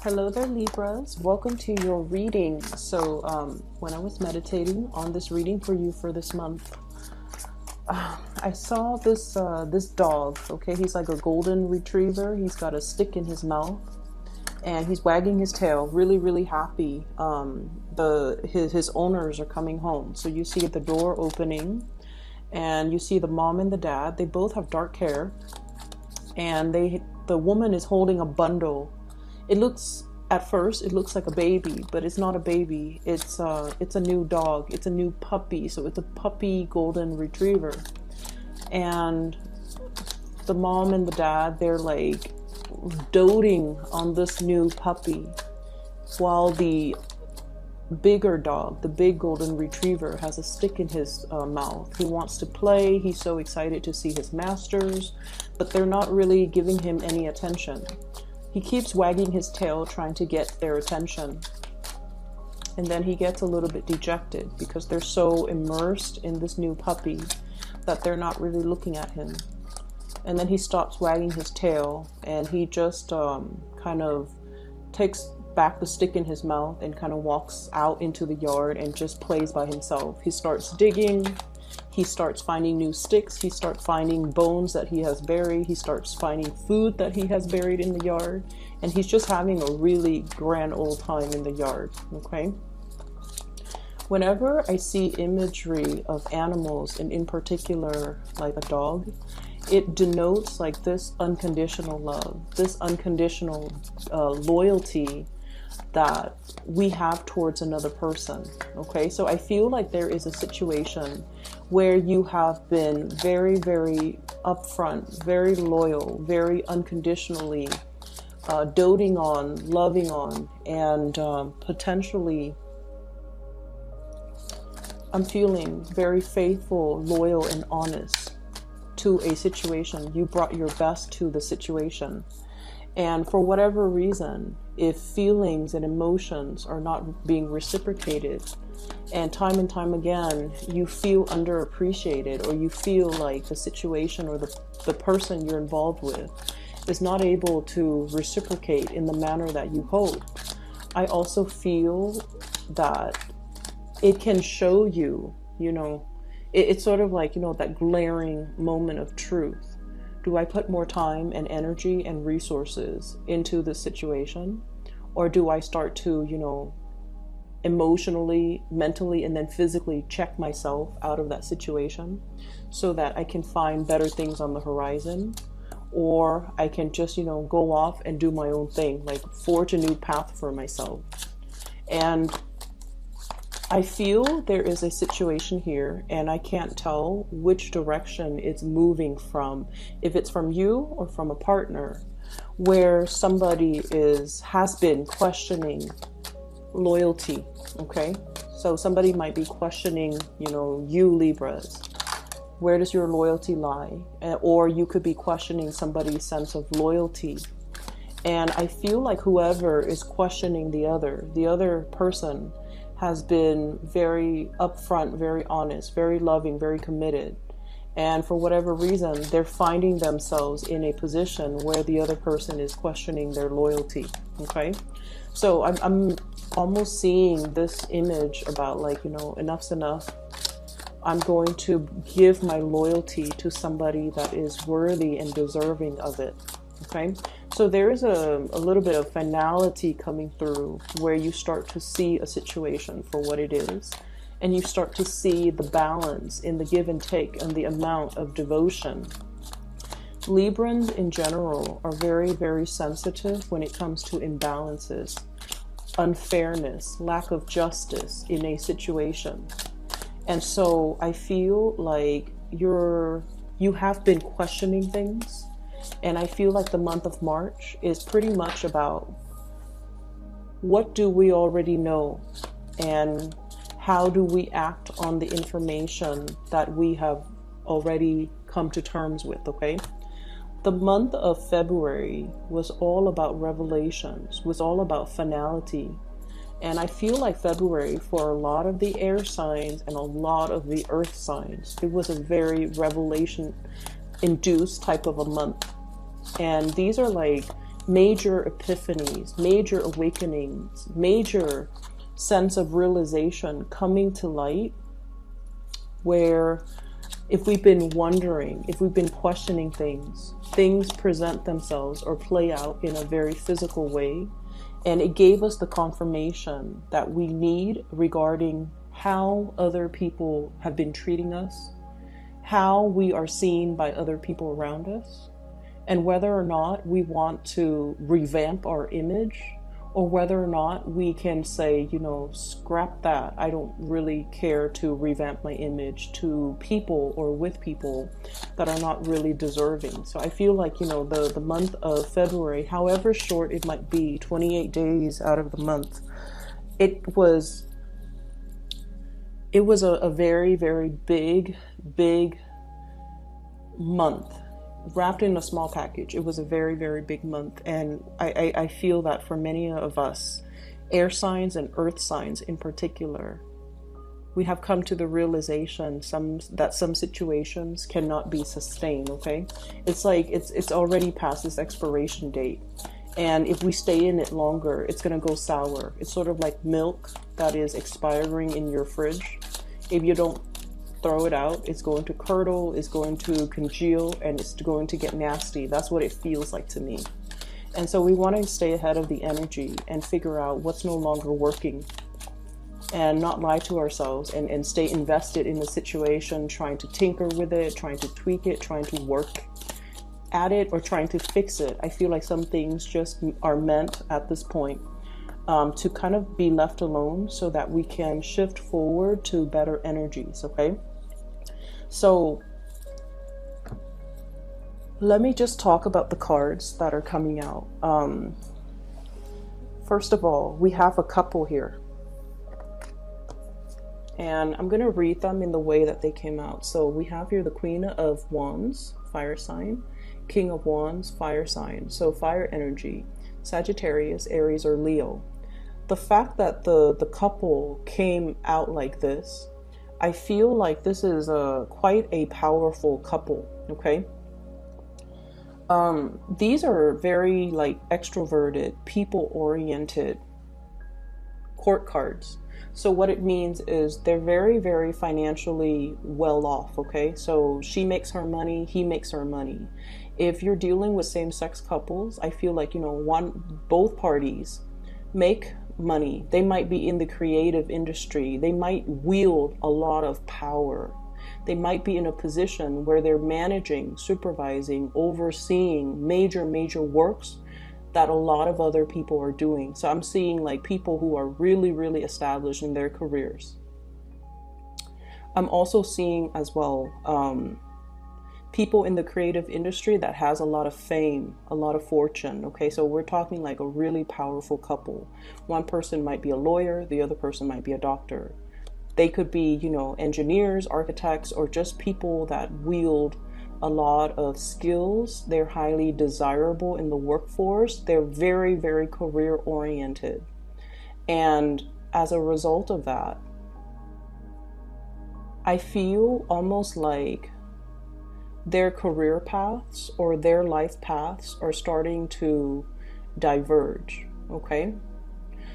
Hello there, Libras. Welcome to your reading. So when I was meditating on this reading for you for this month, I saw this dog. Okay, he's like a golden retriever. He's got a stick in his mouth and he's wagging his tail, really happy. His owners are coming home. So you see the door opening and you see the mom and the dad. They both have dark hair, and the woman is holding a bundle. At first it looks like a baby, but it's not a baby. It's a new dog. It's a new puppy. So it's a puppy golden retriever. And the mom and the dad, they're like doting on this new puppy, while the bigger dog, the big golden retriever, has a stick in his mouth. He wants to play. He's so excited to see his masters, but they're not really giving him any attention. He keeps wagging his tail, trying to get their attention. And then he gets a little bit dejected because they're so immersed in this new puppy that they're not really looking at him. And then he stops wagging his tail, and he just kind of takes back the stick in his mouth and kind of walks out into the yard and just plays by himself. He starts digging. He starts finding new sticks. He starts finding bones that he has buried. He starts finding food that he has buried in the yard. And he's just having a really grand old time in the yard, okay? Whenever I see imagery of animals, and in particular like a dog, it denotes like this unconditional love, this unconditional loyalty that we have towards another person. Okay, so I feel like there is a situation where you have been very upfront, very loyal, very unconditionally doting on, loving on, and potentially I'm feeling very faithful, loyal, and honest to a situation. You brought your best to the situation. And for whatever reason, if feelings and emotions are not being reciprocated, and time again, you feel underappreciated, or you feel like the situation or the person you're involved with is not able to reciprocate in the manner that you hope, I also feel that it can show you, it's sort of like, that glaring moment of truth. Do I put more time and energy and resources into this situation? Or do I start to, emotionally, mentally, and then physically check myself out of that situation so that I can find better things on the horizon? Or I can just, go off and do my own thing, like forge a new path for myself. And I feel there is a situation here, and I can't tell which direction it's moving from, if it's from you or from a partner, where somebody has been questioning loyalty, okay? So somebody might be questioning, you Libras. Where does your loyalty lie? Or you could be questioning somebody's sense of loyalty. And I feel like whoever is questioning the other person has been very upfront, very honest, very loving, very committed. And for whatever reason, they're finding themselves in a position where the other person is questioning their loyalty, okay? So I'm almost seeing this image about like, enough's enough. I'm going to give my loyalty to somebody that is worthy and deserving of it, okay? So there is a little bit of finality coming through where you start to see a situation for what it is, and you start to see the balance in the give and take and the amount of devotion. Librans in general are very sensitive when it comes to imbalances, unfairness, lack of justice in a situation. And so I feel like you have been questioning things. And I feel like the month of March is pretty much about what do we already know and how do we act on the information that we have already come to terms with, okay? The month of February was all about revelations, was all about finality. And I feel like February, for a lot of the air signs and a lot of the earth signs, it was a very revelation induced type of a month. And these are like, major epiphanies, major awakenings, major sense of realization coming to light, where if we've been wondering, if we've been questioning things, things present themselves or play out in a very physical way. And it gave us the confirmation that we need regarding how other people have been treating us, how we are seen by other people around us, and whether or not we want to revamp our image, or whether or not we can say, scrap that. I don't really care to revamp my image to people or with people that are not really deserving. So I feel like, the month of February, however short it might be, 28 days out of the month, it was a very, very big month, wrapped in a small package. It was a very, very big month. And I feel that for many of us, air signs and earth signs in particular, we have come to the realization that some situations cannot be sustained, okay? It's like it's already past its expiration date. And if we stay in it longer, it's going to go sour. It's sort of like milk that is expiring in your fridge. If you don't throw it out, it's going to curdle, it's going to congeal, and it's going to get nasty. That's what it feels like to me. And so we want to stay ahead of the energy and figure out what's no longer working, and not lie to ourselves, and stay invested in the situation, trying to tinker with it, trying to tweak it, trying to work at it, or trying to fix it. I feel like some things just are meant at this point to kind of be left alone so that we can shift forward to better energies, okay? So let me just talk about the cards that are coming out. First of all, we have a couple here. And I'm going to read them in the way that they came out. So we have here the Queen of Wands, fire sign, King of Wands, fire sign. So fire energy, Sagittarius, Aries, or Leo. The fact that the couple came out like this, I feel like this is quite a powerful couple, okay? These are very extroverted, people-oriented court cards. So what it means is they're very, very financially well off, okay? So she makes her money, he makes her money. If you're dealing with same-sex couples, I feel like, both parties make money. They might be in the creative industry. They might wield a lot of power. They might be in a position where they're managing, supervising, overseeing major works that a lot of other people are doing. So I'm seeing people who are really, really established in their careers. I'm also seeing as well people in the creative industry that has a lot of fame, a lot of fortune. Okay, so we're talking like a really powerful couple. One person might be a lawyer, the other person might be a doctor. They could be, engineers, architects, or just people that wield a lot of skills. They're highly desirable in the workforce. They're very, very career oriented. And as a result of that, I feel almost like their career paths or their life paths are starting to diverge, okay?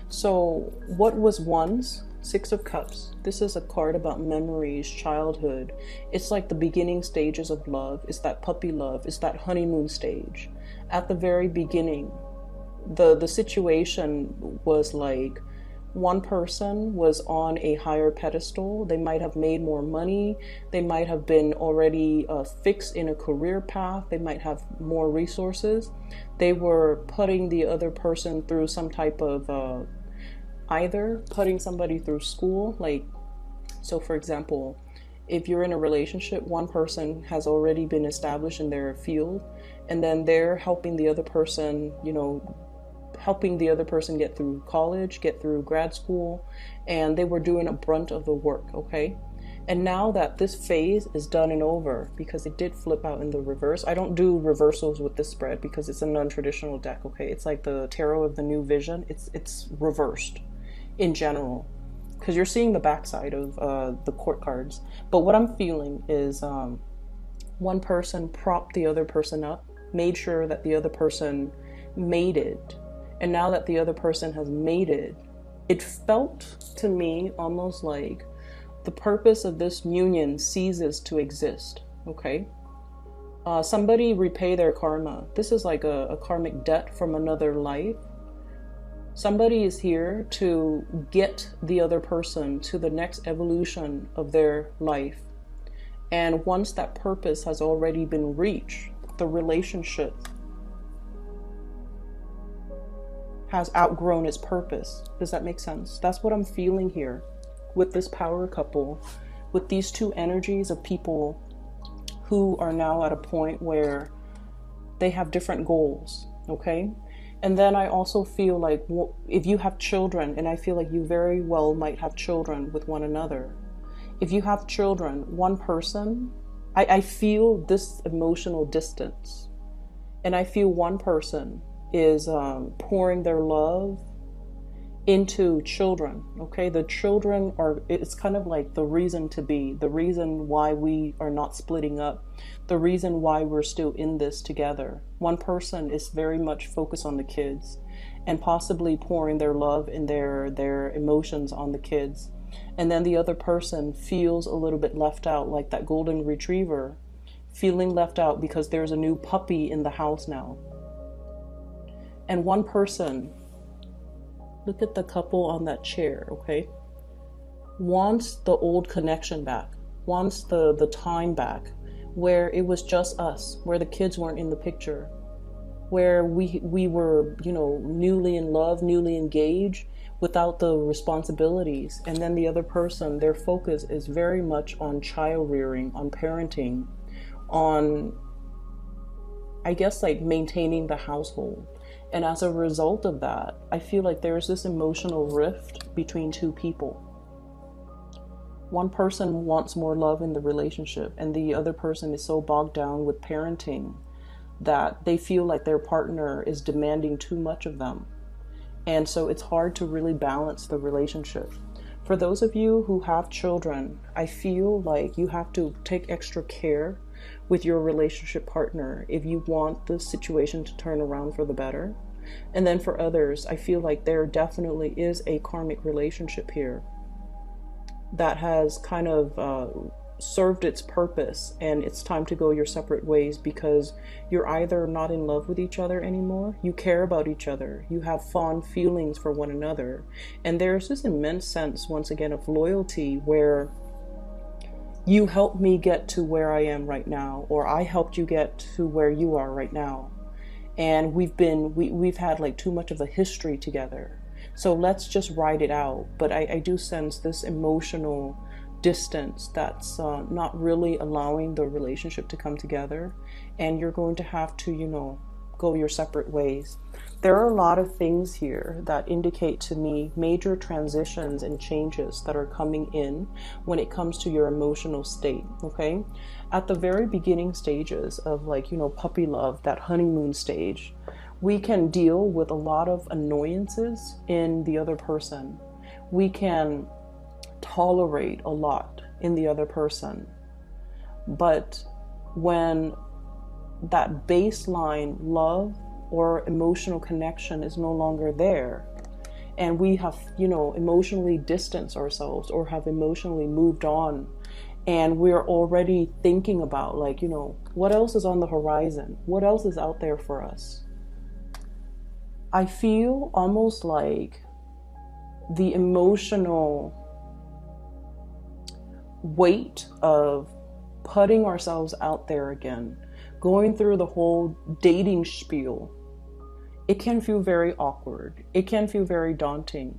So what was once Six of Cups? This is a card about memories, childhood. It's like the beginning stages of love. It's that puppy love. It's that honeymoon stage. At the very beginning, the situation was like one person was on a higher pedestal. They might have made more money. They might have been already fixed in a career path. They might have more resources. They were putting the other person through some type of either putting somebody through school. So for example, if you're in a relationship, one person has already been established in their field, and then they're helping the other person, helping the other person get through college, get through grad school, and they were doing a brunt of the work, okay? And now that this phase is done and over, because it did flip out in the reverse. I don't do reversals with this spread because it's a non-traditional deck, okay? It's like the Tarot of the New Vision. It's reversed in general, because you're seeing the backside of the court cards. But what I'm feeling is one person propped the other person up, made sure that the other person mated, and now that the other person has mated, it felt to me almost like the purpose of this union ceases to exist, okay? Somebody repay their karma. This is like a karmic debt from another life. Somebody is here to get the other person to the next evolution of their life. And once that purpose has already been reached, the relationship has outgrown its purpose. Does that make sense? That's what I'm feeling here with this power couple, with these two energies of people who are now at a point where they have different goals, okay? And then I also feel like if you have children, and I feel like you very well might have children with one another. If you have children, one person, I feel this emotional distance. And I feel one person is pouring their love into children, okay? The children are, it's kind of like the reason to be, the reason why we are not splitting up, the reason why we're still in this together. One person is very much focused on the kids and possibly pouring their love and their emotions on the kids. And then the other person feels a little bit left out, like that golden retriever, feeling left out because there's a new puppy in the house now. And one person, look at the couple on that chair, okay? Wants the old connection back, wants the time back, where it was just us, where the kids weren't in the picture, where we were, you know, newly in love, newly engaged, without the responsibilities. And then the other person, their focus is very much on child rearing, on parenting, on, I guess, like maintaining the household. And as a result of that, I feel like there's this emotional rift between two people. One person wants more love in the relationship, and the other person is so bogged down with parenting that they feel like their partner is demanding too much of them. And so it's hard to really balance the relationship. For those of you who have children, I feel like you have to take extra care with your relationship partner if you want the situation to turn around for the better. And then for others, I feel like there definitely is a karmic relationship here that has kind of served its purpose, and it's time to go your separate ways because you're either not in love with each other anymore, you care about each other, you have fond feelings for one another, and there's this immense sense, once again, of loyalty where you helped me get to where I am right now, or I helped you get to where you are right now. And we've had like too much of a history together. So let's just ride it out. But I do sense this emotional distance that's not really allowing the relationship to come together. And you're going to have to, you know, go your separate ways. There are a lot of things here that indicate to me major transitions and changes that are coming in when it comes to your emotional state, okay? At the very beginning stages of, like, you know, puppy love, that honeymoon stage, we can deal with a lot of annoyances in the other person. We can tolerate a lot in the other person. But when that baseline love or emotional connection is no longer there, and we have, you know, emotionally distanced ourselves or have emotionally moved on, and we're already thinking about, like, you know, what else is on the horizon? What else is out there for us? I feel almost like the emotional weight of putting ourselves out there again, going through the whole dating spiel, it can feel very awkward. It can feel very daunting.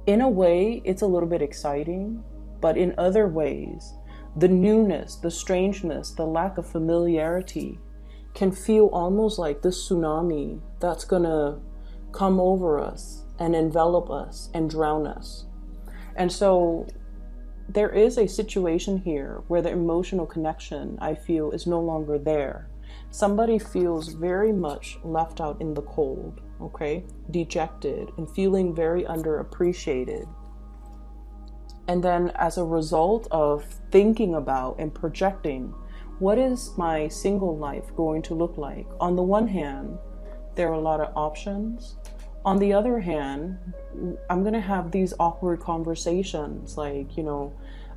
In a way, it's a little bit exciting, but in other ways, the newness, the strangeness, the lack of familiarity can feel almost like this tsunami that's gonna come over us and envelop us and drown us. And so there is a situation here where the emotional connection, I feel, is no longer there. Somebody feels very much left out in the cold, okay? Dejected and feeling very underappreciated. And then as a result of thinking about and projecting, what is my single life going to look like? On the one hand, There are a lot of options. On the other hand, I'm going to have these awkward conversations like,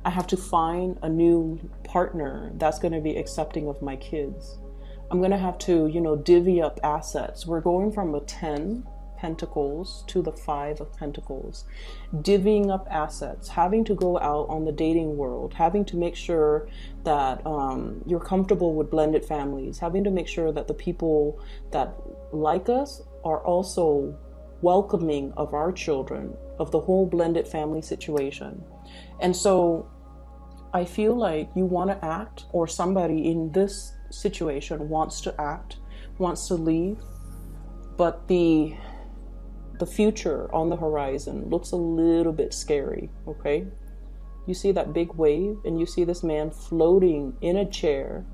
I have to find a new partner that's going to be accepting of my kids. I'm going to have to, divvy up assets. We're going from a 10 Pentacles to the 5 of Pentacles, divvying up assets, having to go out on the dating world, having to make sure that you're comfortable with blended families, having to make sure that the people that like us are also welcoming of our children, of the whole blended family situation. And so I feel like you want to act, or somebody in this situation wants to act, wants to leave, but the future on the horizon looks a little bit scary, okay? You see that big wave, and you see this man floating in a chair.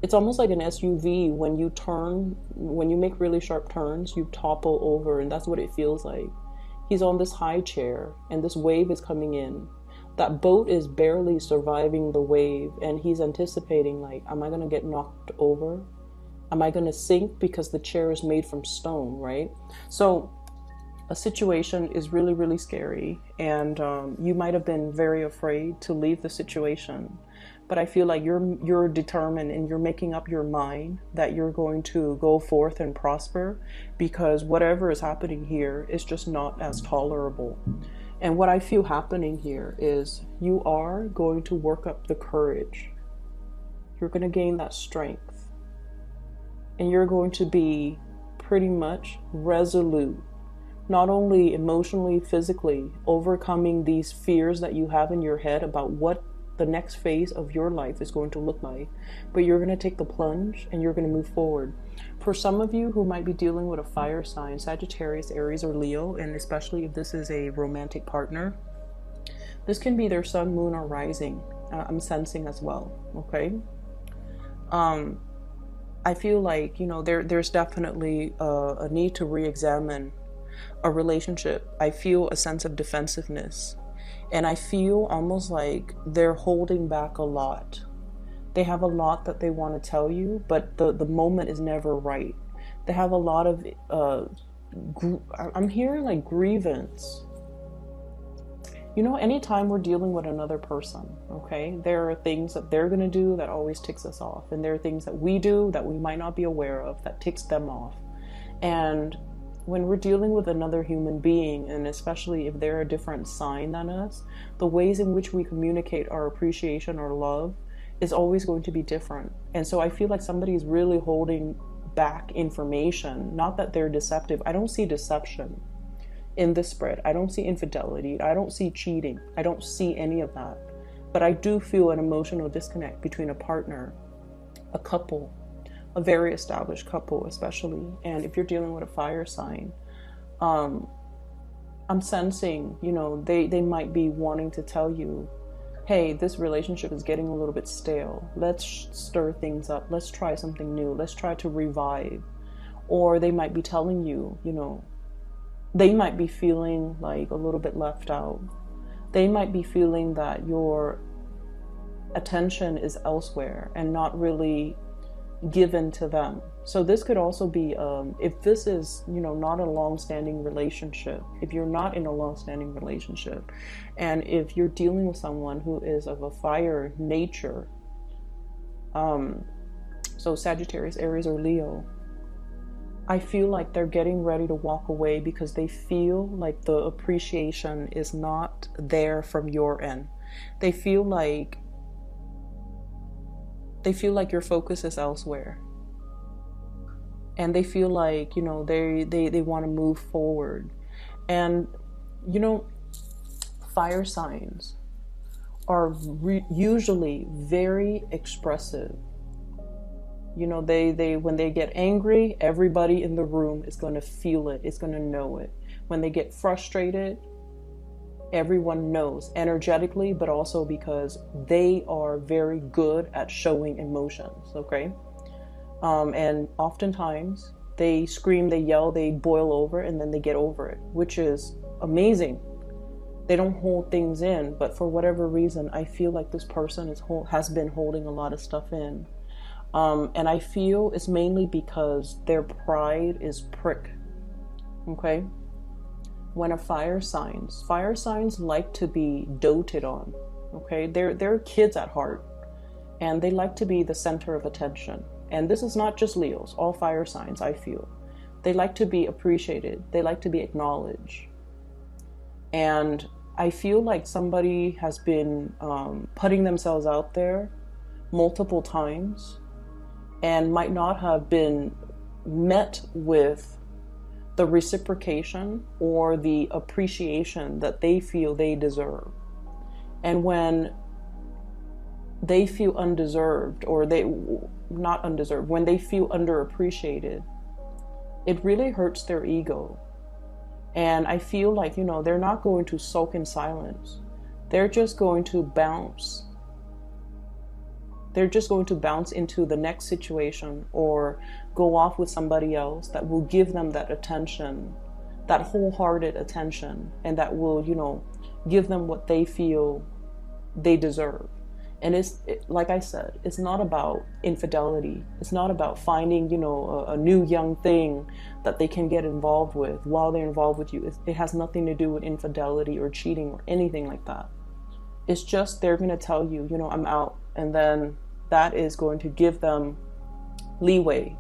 It's almost like an SUV. When you make really sharp turns, you topple over, and that's what it feels like. He's on this high chair, and this wave is coming in. That boat is barely surviving the wave, and he's anticipating, like, am I going to get knocked over? Am I going to sink because the chair is made from stone, right? So a situation is really, really scary, and you might have been very afraid to leave the situation. But I feel like you're determined, and you're making up your mind that you're going to go forth and prosper, because whatever is happening here is just not as tolerable. And what I feel happening here is you are going to work up the courage. You're going to gain that strength. And you're going to be pretty much resolute, not only emotionally, physically, overcoming these fears that you have in your head about what the next phase of your life is going to look like, but you're going to take the plunge and you're going to move forward. For some of you who might be dealing with a fire sign, Sagittarius, Aries, or Leo, and especially if this is a romantic partner, this can be their sun, moon, or rising. I'm sensing as well, okay? I feel like, there's definitely a need to re-examine a relationship. I feel a sense of defensiveness. And I feel almost like they're holding back a lot. They have a lot that they want to tell you, but the moment is never right. They have a lot of, I'm hearing like grievance. Anytime we're dealing with another person, okay, there are things that they're going to do that always ticks us off. And there are things that we do that we might not be aware of that ticks them off. And when we're dealing with another human being, and especially if they're a different sign than us, the ways in which we communicate our appreciation or love is always going to be different. And so I feel like somebody's really holding back information. Not that they're deceptive. I don't see deception in this spread. I don't see infidelity. I don't see cheating. I don't see any of that. But I do feel an emotional disconnect between a partner, a couple, a very established couple especially. And if you're dealing with a fire sign, I'm sensing, they might be wanting to tell you, hey, this relationship is getting a little bit stale. Let's stir things up. Let's try something new. Let's try to revive. Or they might be telling you, they might be feeling like a little bit left out. They might be feeling that your attention is elsewhere and not really given to them. So this could also be, if this is, not a long-standing relationship, if you're not in a long-standing relationship, and if you're dealing with someone who is of a fire nature, so Sagittarius, Aries, or Leo, I feel like they're getting ready to walk away because they feel like the appreciation is not there from your end. They feel like your focus is elsewhere. And they feel like, they want to move forward. And, fire signs are usually very expressive. They when they get angry, everybody in the room is going to feel it. It's going to know it. When they get frustrated, everyone knows energetically, but also because they are very good at showing emotions, okay? And oftentimes they scream, they yell, they boil over, and then they get over it, which is amazing. They don't hold things in, but for whatever reason, I feel like this person has been holding a lot of stuff in. And I feel it's mainly because their pride is prick. Okay? When a fire signs like to be doted on. Okay? They're kids at heart, and they like to be the center of attention. And this is not just Leos, all fire signs, I feel. They like to be appreciated. They like to be acknowledged. And I feel like somebody has been putting themselves out there multiple times and might not have been met with the reciprocation or the appreciation that they feel they deserve. And when they feel undeserved, or not undeserved, when they feel underappreciated, it really hurts their ego. And I feel like, they're not going to sulk in silence. They're just going to bounce. They're just going to bounce into the next situation or go off with somebody else that will give them that attention, that wholehearted attention, and that will, give them what they feel they deserve. And like I said, it's not about infidelity. It's not about finding, a new young thing that they can get involved with while they're involved with you. It has nothing to do with infidelity or cheating or anything like that. It's just they're going to tell you, I'm out. And then that is going to give them leeway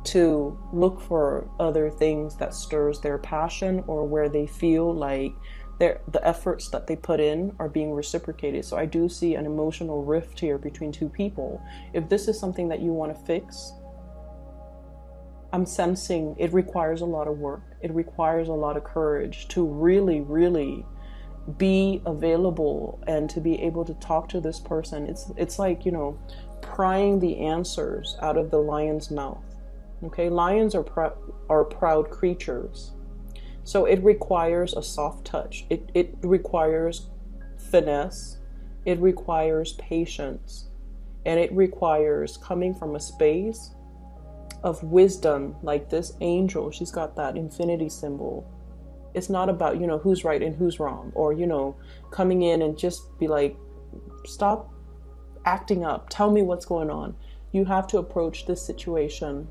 to look for other things that stirs their passion, or where they feel like the efforts that they put in are being reciprocated. So I do see an emotional rift here between two people. If this is something that you want to fix, I'm sensing it requires a lot of work. It requires a lot of courage to really, really be available and to be able to talk to this person. It's like, prying the answers out of the lion's mouth. Okay, lions are proud creatures. So it requires a soft touch. It requires finesse. It requires patience. And it requires coming from a space of wisdom, like this angel. She's got that infinity symbol. It's not about, who's right and who's wrong, or, coming in and just be like, stop acting up. Tell me what's going on. You have to approach this situation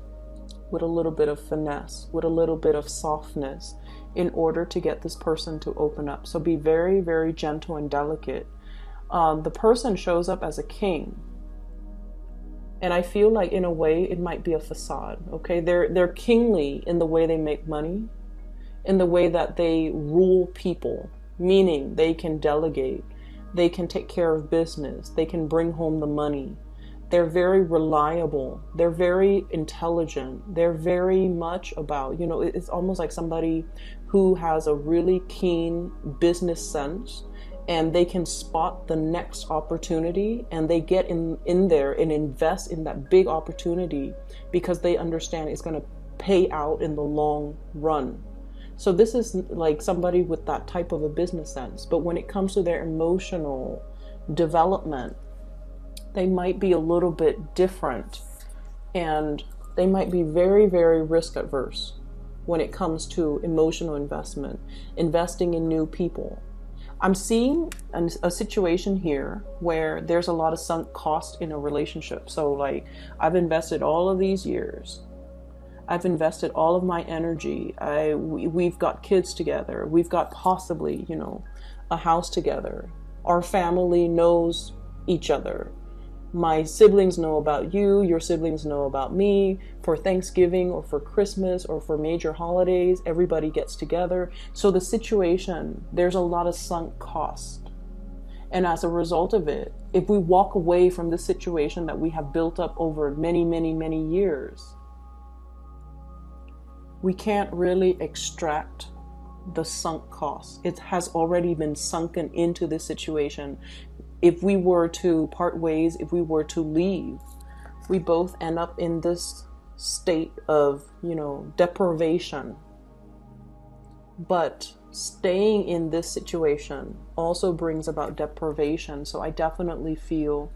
with a little bit of finesse, with a little bit of softness, in order to get this person to open up. So be very, very gentle and delicate. The person shows up as a king. And I feel like in a way it might be a facade. Okay, they're kingly in the way they make money, in the way that they rule people, meaning they can delegate, they can take care of business, they can bring home the money. They're very reliable. They're very intelligent. They're very much about, it's almost like somebody who has a really keen business sense, and they can spot the next opportunity, and they get in there and invest in that big opportunity because they understand it's going to pay out in the long run. So this is like somebody with that type of a business sense. But when it comes to their emotional development, they might be a little bit different, and they might be very, very risk adverse when it comes to emotional investment, investing in new people. I'm seeing a situation here where there's a lot of sunk cost in a relationship. So like, I've invested all of these years. I've invested all of my energy. We've got kids together. We've got possibly, a house together. Our family knows each other. My siblings know about you, your siblings know about me. For Thanksgiving or for Christmas or for major holidays, everybody gets together. So the situation, there's a lot of sunk cost. And as a result of it, if we walk away from this situation that we have built up over many, many, many years, we can't really extract the sunk cost. It has already been sunken into this situation. If we were to part ways, if we were to leave, we both end up in this state of, deprivation. But staying in this situation also brings about deprivation. So I definitely feel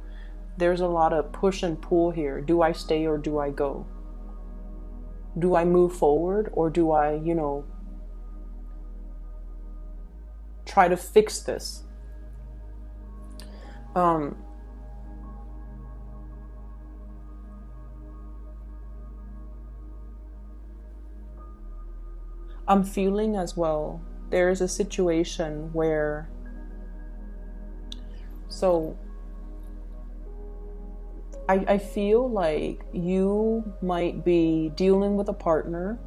there's a lot of push and pull here. Do I stay or do I go? Do I move forward, or do I, try to fix this? I'm feeling as well, there's a situation where, so I feel like you might be dealing with a partner,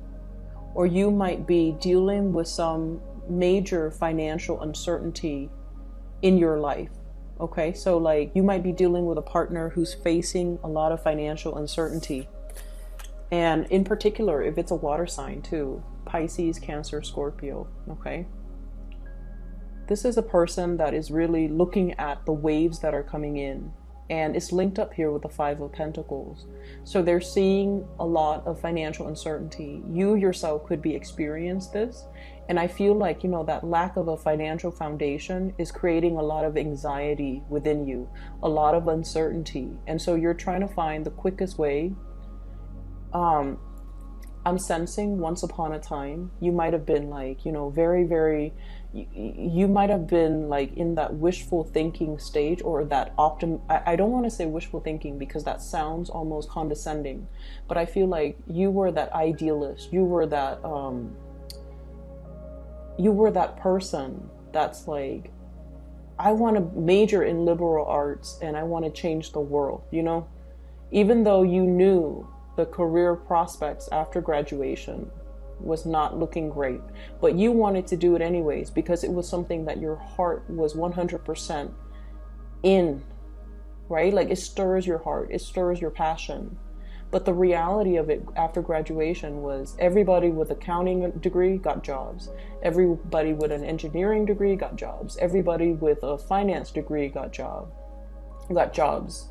or you might be dealing with some major financial uncertainty in your life. Okay, so like you might be dealing with a partner who's facing a lot of financial uncertainty. And in particular, if it's a water sign too, Pisces, Cancer, Scorpio, okay? This is a person that is really looking at the waves that are coming in. And it's linked up here with the Five of Pentacles. So they're seeing a lot of financial uncertainty. You yourself could be experiencing this. And I feel like, that lack of a financial foundation is creating a lot of anxiety within you, a lot of uncertainty. And so you're trying to find the quickest way. I'm sensing once upon a time, you might have been like, very, very, you might have been like in that wishful thinking stage, or that I don't want to say wishful thinking because that sounds almost condescending, but I feel like you were that idealist. You were that person that's like, I want to major in liberal arts and I want to change the world, even though you knew the career prospects after graduation was not looking great, but you wanted to do it anyways because it was something that your heart was 100% in, right? Like it stirs your heart, it stirs your passion. But the reality of it after graduation was everybody with an accounting degree got jobs. Everybody with an engineering degree got jobs. Everybody with a finance degree got jobs.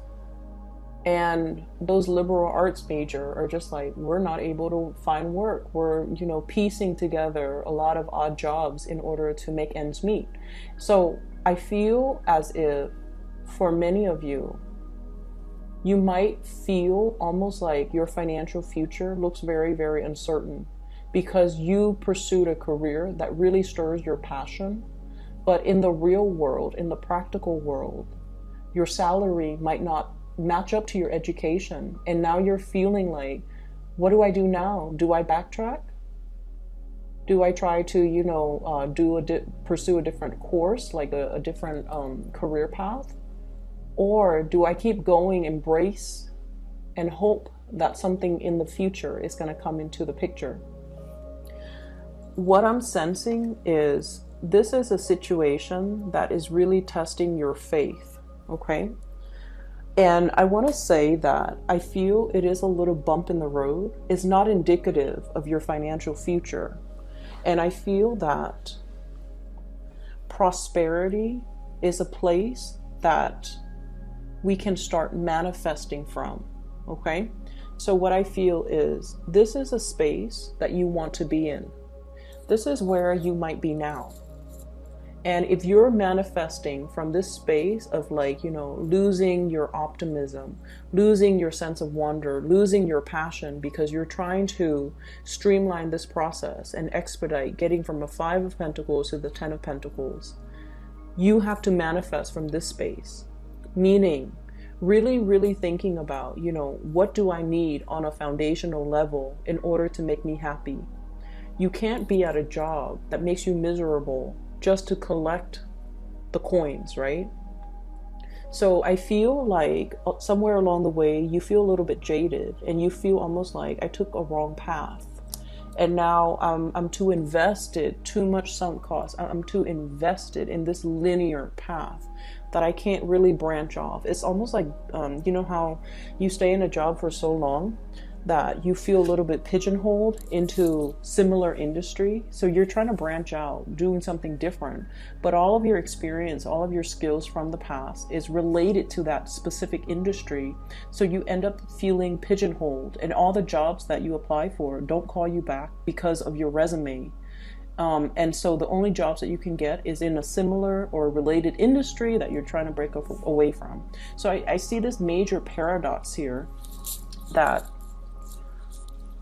And those liberal arts major are just like, we're not able to find work. We're, piecing together a lot of odd jobs in order to make ends meet. So I feel as if for many of you, you might feel almost like your financial future looks very, very uncertain because you pursued a career that really stirs your passion. But in the real world, in the practical world, your salary might not match up to your education, and now you're feeling like, what do I do now? Do I backtrack? Do I try to pursue a different course, like a different career path, or do I keep going, embrace and hope that something in the future is going to come into the picture? What I'm sensing is this is a situation that is really testing your faith, okay? And I want to say that I feel it is a little bump in the road. It's not indicative of your financial future. And I feel that prosperity is a place that we can start manifesting from, okay? So what I feel is this is a space that you want to be in. This is where you might be now. And if you're manifesting from this space of like, losing your optimism, losing your sense of wonder, losing your passion because you're trying to streamline this process and expedite getting from a 5 of Pentacles to the 10 of Pentacles, you have to manifest from this space. Meaning, really, really thinking about, what do I need on a foundational level in order to make me happy? You can't be at a job that makes you miserable just to collect the coins, right? So I feel like somewhere along the way, you feel a little bit jaded and you feel almost like I took a wrong path. And now I'm too invested, too much sunk cost. I'm too invested in this linear path that I can't really branch off. It's almost like, how you stay in a job for so long that you feel a little bit pigeonholed into similar industry. So you're trying to branch out, doing something different, but all of your experience, all of your skills from the past is related to that specific industry. So you end up feeling pigeonholed, and all the jobs that you apply for don't call you back because of your resume. And so the only jobs that you can get is in a similar or related industry that you're trying to break away from. So I see this major paradox here that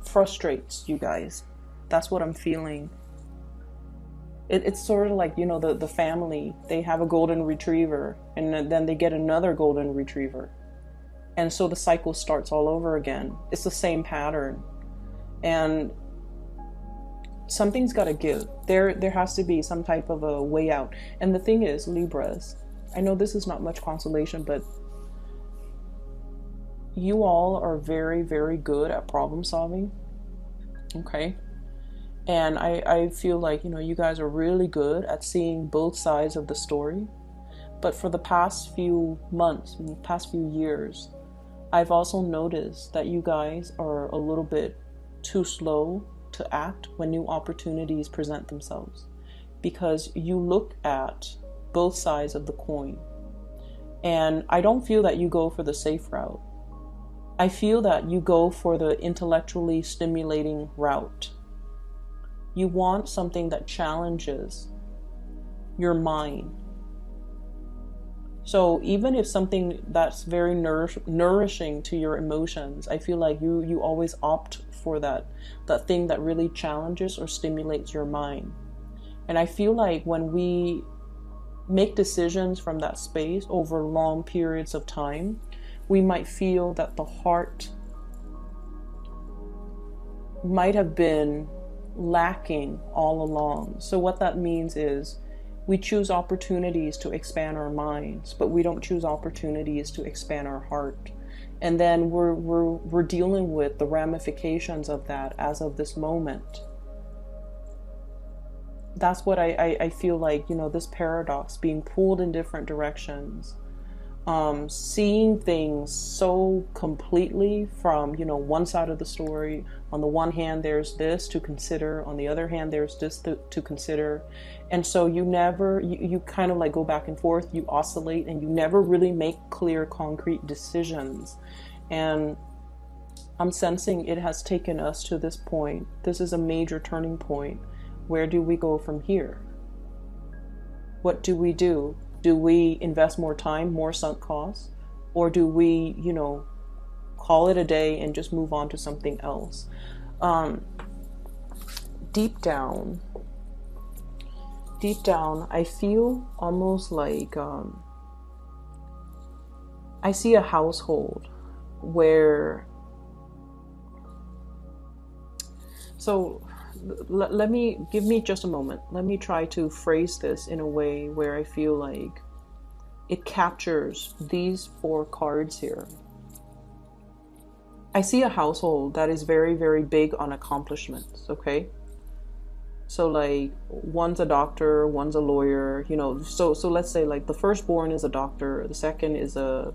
frustrates you guys. That's what I'm feeling. It's sort of like, the family, they have a golden retriever and then they get another golden retriever. And so the cycle starts all over again. It's the same pattern. And something's got to give. There has to be some type of a way out. And the thing is, Libras, I know this is not much consolation, but you all are very, very good at problem solving. Okay. And I feel like, you guys are really good at seeing both sides of the story. But for the past few months, past few years, I've also noticed that you guys are a little bit too slow to act when new opportunities present themselves, because you look at both sides of the coin. And I don't feel that you go for the safe route. I feel that you go for the intellectually stimulating route. You want something that challenges your mind. So even if something that's very nourishing to your emotions, I feel like you always opt for that thing that really challenges or stimulates your mind. And I feel like when we make decisions from that space over long periods of time, we might feel that the heart might have been lacking all along. So what that means is we choose opportunities to expand our minds, but we don't choose opportunities to expand our heart. And then we're dealing with the ramifications of that as of this moment. That's what I feel like, this paradox, being pulled in different directions. Seeing things so completely from, one side of the story. On the one hand, there's this to consider. On the other hand, there's this to consider. And so you kind of like go back and forth, you oscillate, and you never really make clear, concrete decisions. And I'm sensing it has taken us to this point. This is a major turning point. Where do we go from here? What do we do? Do we invest more time, more sunk costs? Or do we, call it a day and just move on to something else? Deep down, I feel almost like I see a household where... So give me just a moment. Let me try to phrase this in a way where I feel like it captures these 4 cards here. I see a household that is very, very big on accomplishments, okay? So like one's a doctor, one's a lawyer, so let's say like the firstborn is a doctor, the second is a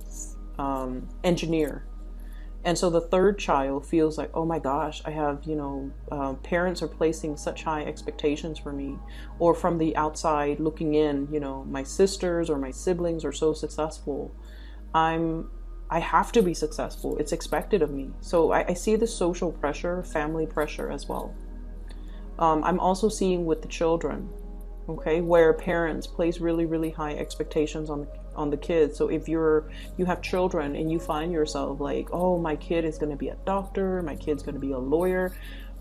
engineer. And so the third child feels like, oh my gosh, I have, parents are placing such high expectations for me. Or from the outside looking in, my sisters or my siblings are so successful. I have to be successful. It's expected of me. So I see the social pressure, family pressure as well. I'm also seeing with the children, okay, where parents place really, really high expectations on the kids. So if you have children and you find yourself like, oh, my kid is going to be a doctor, my kid's going to be a lawyer,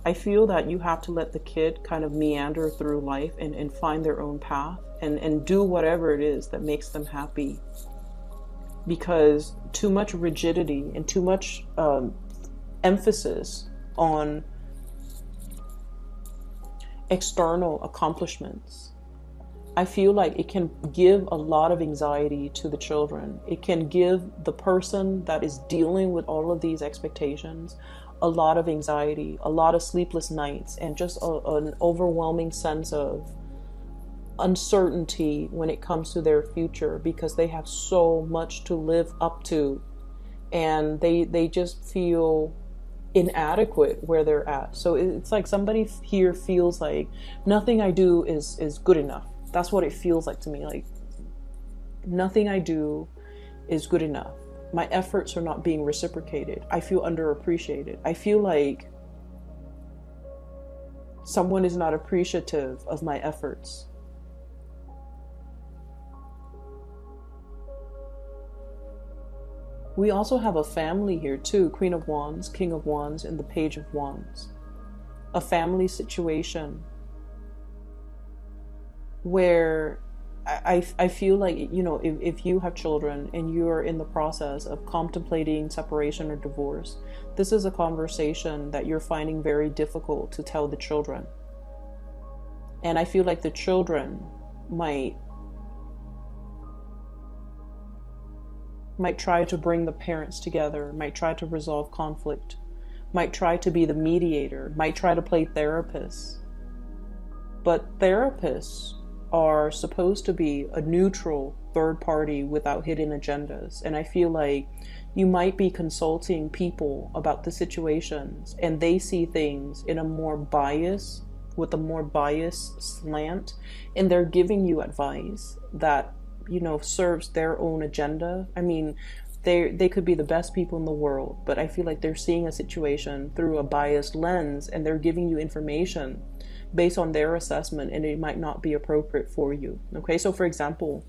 I feel that you have to let the kid kind of meander through life and find their own path and do whatever it is that makes them happy. Because too much rigidity and too much emphasis on external accomplishments, I feel like it can give a lot of anxiety to the children. It can give the person that is dealing with all of these expectations a lot of anxiety, a lot of sleepless nights, and just an overwhelming sense of uncertainty when it comes to their future, because they have so much to live up to, and they just feel inadequate where they're at. So it's like somebody here feels like nothing I do is good enough. That's what it feels like to me. Like nothing I do is good enough. My efforts are not being reciprocated. I feel underappreciated. I feel like someone is not appreciative of my efforts. We also have a family here too. Queen of Wands, King of Wands, and the Page of Wands. A family situation where I feel like, if you have children and you are in the process of contemplating separation or divorce, this is a conversation that you're finding very difficult to tell the children. And I feel like the children might try to bring the parents together, might try to resolve conflict, might try to be the mediator, might try to play therapist. But therapists are supposed to be a neutral third party without hidden agendas. And I feel like you might be consulting people about the situations and they see things in a more bias, with a more biased slant, and they're giving you advice that, you know, serves their own agenda. I mean, they could be the best people in the world, but I feel like they're seeing a situation through a biased lens and they're giving you information based on their assessment, and it might not be appropriate for you. Okay, so for example,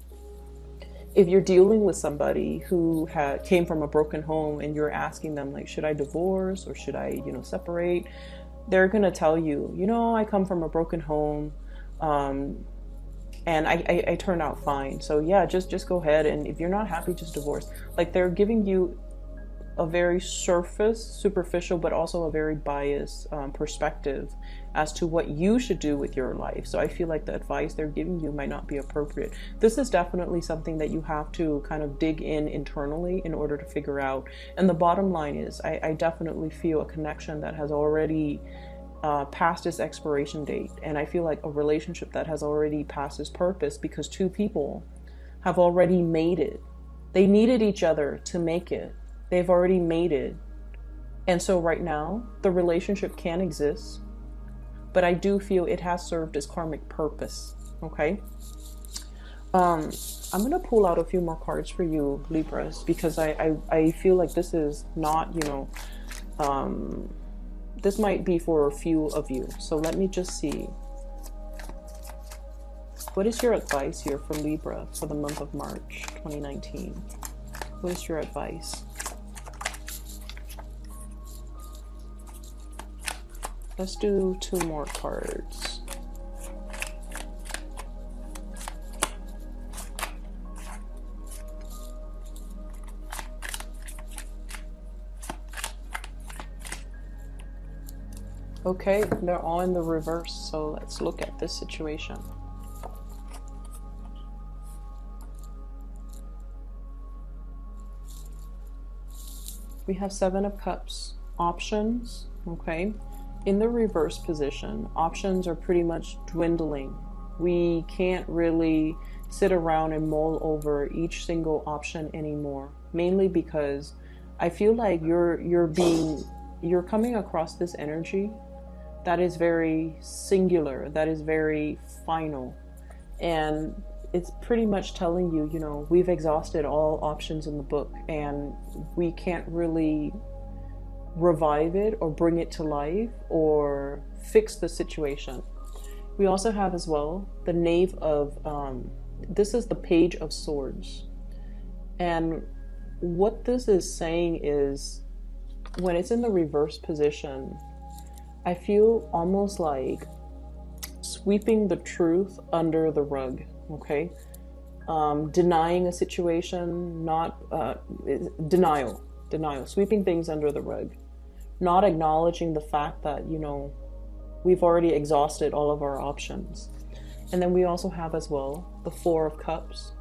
if you're dealing with somebody who came from a broken home and you're asking them like, should I divorce or should I, you know, separate? They're gonna tell you, you know, I come from a broken home, and I turned out fine. So yeah, just go ahead, and if you're not happy, just divorce. Like, they're giving you a very superficial, but also a very biased perspective as to what you should do with your life. So I feel like the advice they're giving you might not be appropriate. This is definitely something that you have to kind of dig in internally in order to figure out. And the bottom line is, I definitely feel a connection that has already past its expiration date. And I feel like a relationship that has already passed its purpose, because two people have already made it. They needed each other to make it. They've already made it. And so right now, the relationship can exist, but I do feel it has served its karmic purpose. Okay? I'm going to pull out a few more cards for you, Libras, because I feel like this is not, you know, this might be for a few of you. So let me just see. What is your advice here for Libra for the month of March 2019? What is your advice? Let's do 2 more cards. Okay, they're all in the reverse, so let's look at this situation. We have 7 of Cups, options, okay? In the reverse position, options are pretty much dwindling. We can't really sit around and mull over each single option anymore, mainly because I feel like you're coming across this energy that is very singular, that is very final. And it's pretty much telling you, you know, we've exhausted all options in the book and we can't really revive it or bring it to life or fix the situation. We also have as well the Knave of, this is the Page of Swords. And what this is saying is, when it's in the reverse position, I feel almost like sweeping the truth under the rug, okay? Denying a situation, denial, sweeping things under the rug, not acknowledging the fact that, you know, we've already exhausted all of our options. And then we also have as well the 4 of Cups,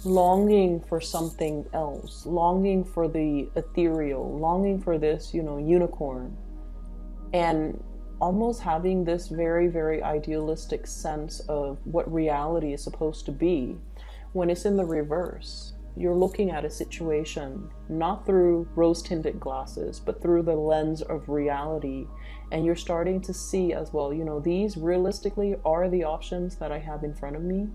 longing for something else, longing for the ethereal, longing for this, you know, unicorn, and almost having this very, very idealistic sense of what reality is supposed to be. When it's in the reverse, you're looking at a situation not through rose-tinted glasses, but through the lens of reality. And you're starting to see as well, you know, these realistically are the options that I have in front of me.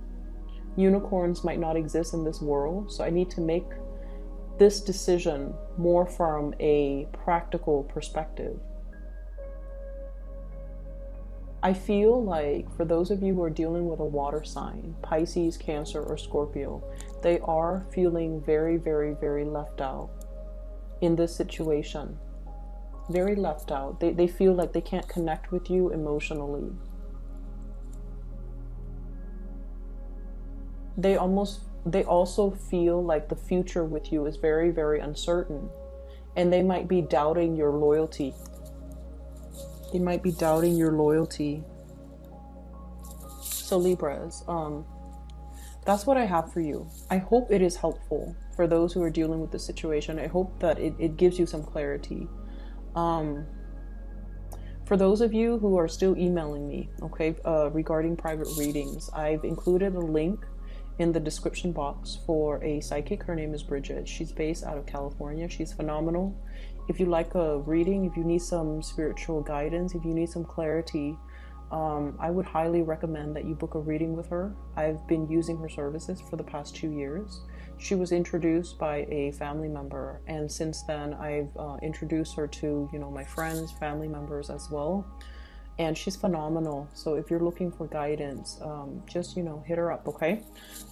Unicorns might not exist in this world, so I need to make this decision more from a practical perspective. I feel like for those of you who are dealing with a water sign, Pisces, Cancer, or Scorpio, they are feeling very, very, very left out in this situation. Very left out. They feel like they can't connect with you emotionally. They also feel like the future with you is very, very uncertain. And they might be doubting your loyalty. They might be doubting your loyalty. So Libras, that's what I have for you. I hope it is helpful for those who are dealing with the situation. I hope that it gives you some clarity. For those of you who are still emailing me, okay, regarding private readings, I've included a link in the description box for a psychic. Her name is Bridget. She's based out of California. She's phenomenal. If you like a reading, if you need some spiritual guidance, if you need some clarity, I would highly recommend that you book a reading with her. I've been using her services for the past 2 years. She was introduced by a family member, and since then I've introduced her to, my friends, family members as well. And she's phenomenal. So if you're looking for guidance, just, hit her up, okay?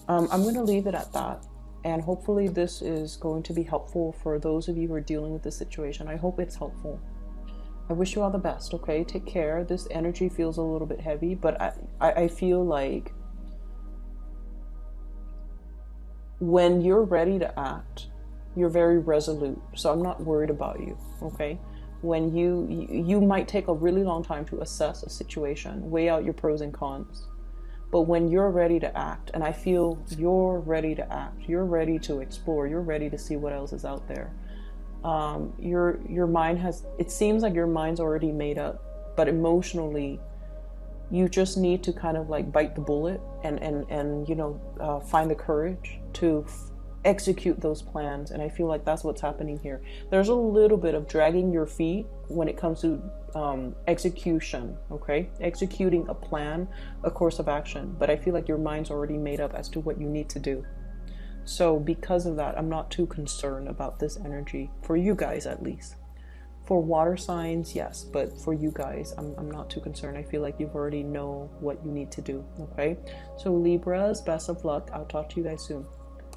I'm going to leave it at that. And hopefully this is going to be helpful for those of you who are dealing with this situation. I hope it's helpful. I wish you all the best, okay? Take care. This energy feels a little bit heavy, but I feel like when you're ready to act, you're very resolute. So I'm not worried about you, okay? When you might take a really long time to assess a situation, weigh out your pros and cons. But when you're ready to act, and I feel you're ready to act, you're ready to explore, you're ready to see what else is out there. Your mind it seems like your mind's already made up, but emotionally you just need to kind of like bite the bullet and find the courage to execute those plans. And I feel like that's what's happening here. There's a little bit of dragging your feet when it comes to execution, okay? Executing a plan, a course of action, but I feel like your mind's already made up as to what you need to do. So because of that, I'm not too concerned about this energy, for you guys at least. For water signs, yes, but for you guys, I'm not too concerned. I feel like you've already know what you need to do, okay? So Libras, best of luck. I'll talk to you guys soon.